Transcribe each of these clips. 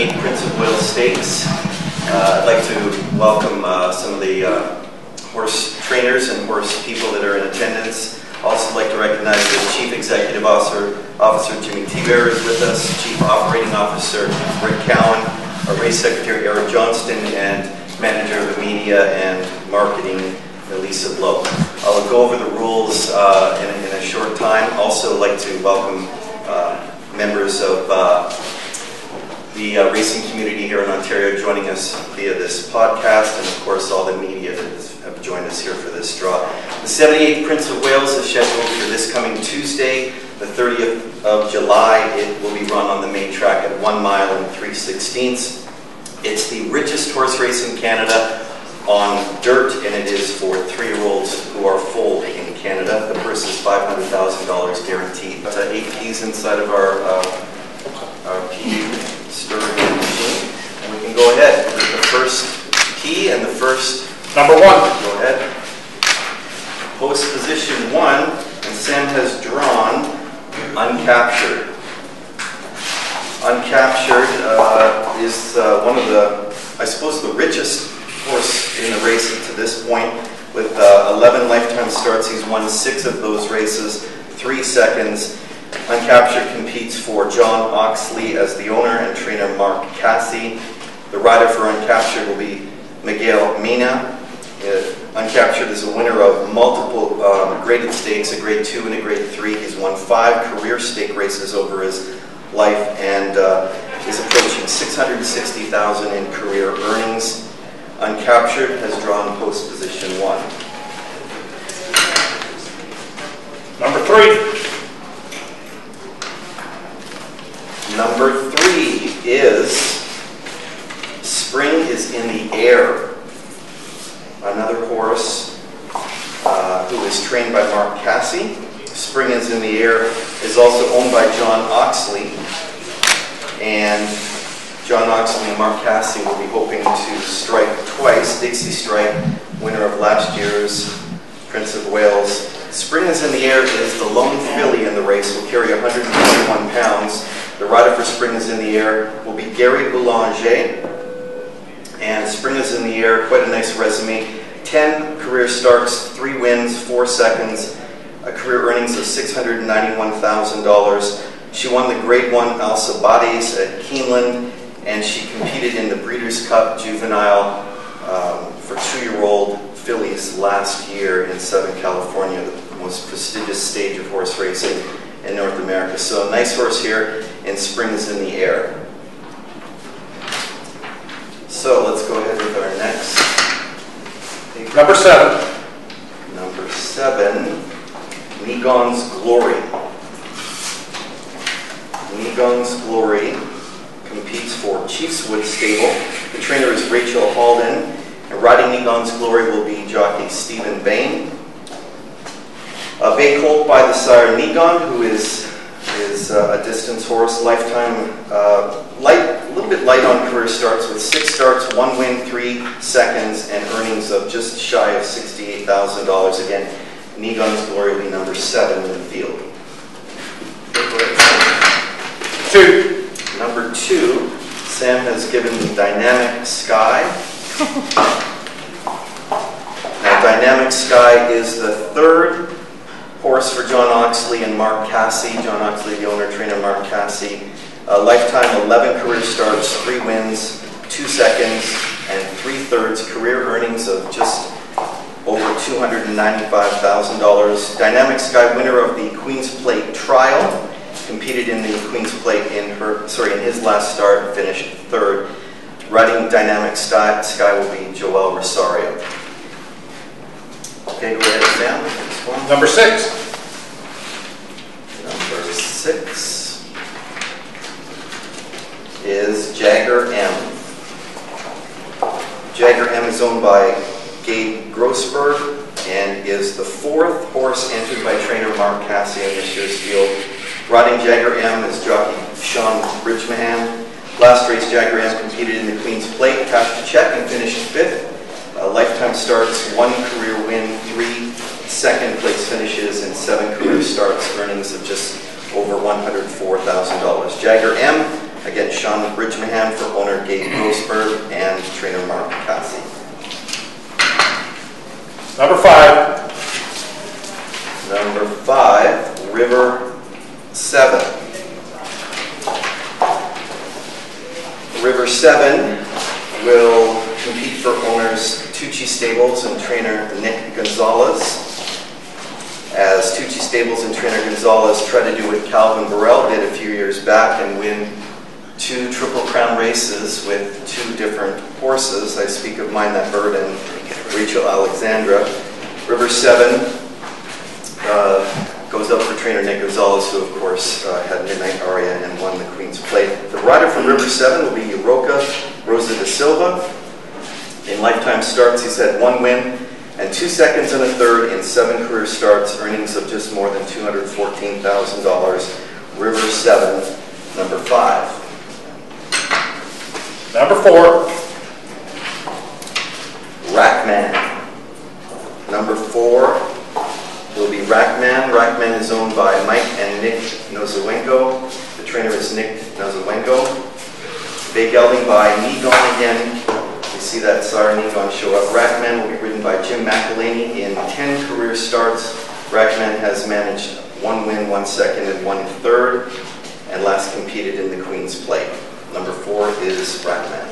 78 Prince of Wales Stakes. I'd like to welcome some of the horse trainers and horse people that are in attendance. Also like to recognize the Chief Executive Officer Jimmy T-Bear is with us, Chief Operating Officer Rick Cowan, our Race Secretary Eric Johnston, and Manager of the Media and Marketing Elisa Blow. I'll go over the rules in a short time. Also like to welcome members of the racing community here in Ontario joining us via this podcast, and of course all the media that have joined us here for this draw. The 78th Prince of Wales is scheduled for this coming Tuesday, the 30th of July. It will be run on the main track at 1 mile and 3/16. It's the richest horse race in Canada on dirt, and it is for 3-year-olds who are full in Canada. The purse is $500,000 guaranteed. 8 keys inside of our key stirring machine, and we can go ahead with the first key and the first number 1. Go ahead. Post position 1, and Sam has drawn Uncaptured. Uncaptured is one of the, I suppose, the richest horse in the race to this point. With 11 lifetime starts, he's won 6 of those races, 3 seconds. Uncaptured competes for John Oxley as the owner and trainer Mark Cassie. The rider for Uncaptured will be Miguel Mina. Uncaptured is a winner of multiple graded stakes, a grade 2 and a grade 3. He's won 5 career stake races over his life and is approaching $660,000 in career earnings. Uncaptured has drawn post position 1. Number 3. Number 3 is Spring is in the Air. Another horse who is trained by Mark Cassie. Spring is in the Air is also owned by John Oxley. And John Oxley and Mark Cassie will be hoping to strike twice. Dixie Strike, winner of last year's Prince of Wales. Spring is in the Air is the lone filly in the race, will carry 121 pounds. The rider for Spring is in the Air will be Gary Boulanger. And Spring is in the Air, quite a nice resume. 10 career starts, 3 wins, 4 seconds, a career earnings of $691,000. She won the Grade 1 Alcibiades at Keeneland, and she competed in the Breeders' Cup Juvenile for 2-year-old fillies last year in Southern California, the most prestigious stage of horse racing in North America. So a nice horse here, and Spring is in the Air. So let's go ahead with our next. Number 7. Number 7, Negon's Glory. Negon's Glory competes for Chiefswood Stable. The trainer is Rachel Halden, and riding Negon's Glory will be jockey Stephen Bain. A bay colt by the sire Negon, who is a distance horse, lifetime a little bit light on career starts, with 6 starts, 1 win, 3 seconds, and earnings of just shy of $68,000. Again, Negon's Glory will be number 7 in the field. 2. Number 2, Sam has given Dynamic Sky. Now, Dynamic Sky is the 3rd horse for John Oxley and Mark Cassie. John Oxley, the owner, trainer Mark Cassie. Lifetime 11 career starts, 3 wins, 2 seconds, and 3/3 career earnings of just over $295,000. Dynamic Sky, winner of the Queen's Plate Trial, competed in the Queen's Plate in his last start, finished 3rd. Riding Dynamic Sky will be Joel Rosario. Okay, go ahead, Sam. Number 6. Number 6 is Jagger M. Jagger M is owned by Gabe Grossberg and is the 4th horse entered by trainer Mark Cassie in this year's field. Riding Jagger M is jockey Sean Bridgman. Last race, Jagger M competed in the Queen's Plate, cashed a check, and finished 5th. Lifetime starts, 1 career win, 3 second place finishes, and 7 career starts, earnings of just over $104,000. Jagger M Again, Sean Bridgmahan for owner Gabe Grossberg and trainer Mark Cassie. Number 5. Number 5, River 7. River 7 will compete for owners Tucci Stables and trainer Nick Gonzalez. As Tucci Stables and trainer Gonzalez try to do what Calvin Burrell did a few years back and win 2 Triple Crown races with 2 different horses. I speak of Mind That Bird and Rachel Alexandra. River 7 goes up for trainer Nick Gonzalez, who of course had Midnight Aria and won the Queen's Plate. The rider from River 7 will be Roca Rosa da Silva. In lifetime starts, he's had 1 win and 2 seconds and a third in 7 career starts, earnings of just more than $214,000. River 7, number 5. Number 4. Rackman. Number 4 will be Rackman. Rackman is owned by Mike and Nick Nozawenko. The trainer is Nick Nozawenko. Bay gelding by Negon again. You see that Sire Negon show up. Rackman will be ridden by Jim McElhaney in 10 career starts. Rackman has managed 1 win, 1 second, and 1 third, and last competed in the Queen's Plate. Number 4 is Rackman.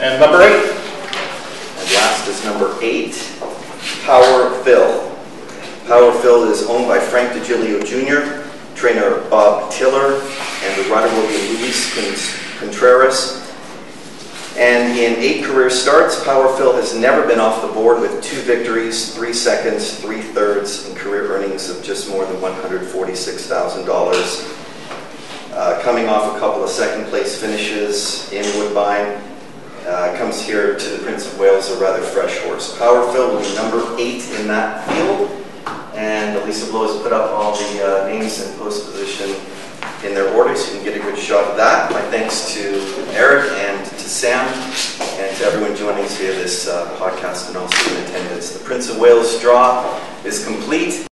And number 8. And last is number 8, Power Phil. Power Phil is owned by Frank DiGilio Jr., trainer Bob Tiller, and the rider will be Luis Contreras. And in 8 career starts, Power Phil has never been off the board with 2 victories, 3 seconds, 3 thirds, and career earnings of just more than $146,000. Coming off a couple of second place finishes in Woodbine, comes here to the Prince of Wales, a rather fresh horse. Power Phil will be number 8 in that field, and Elisa Blow has put up all the names and post position in their order, so you can get a good shot of that. My thanks to Eric and to Sam and to everyone joining us via this podcast and also in attendance. The Prince of Wales draw is complete.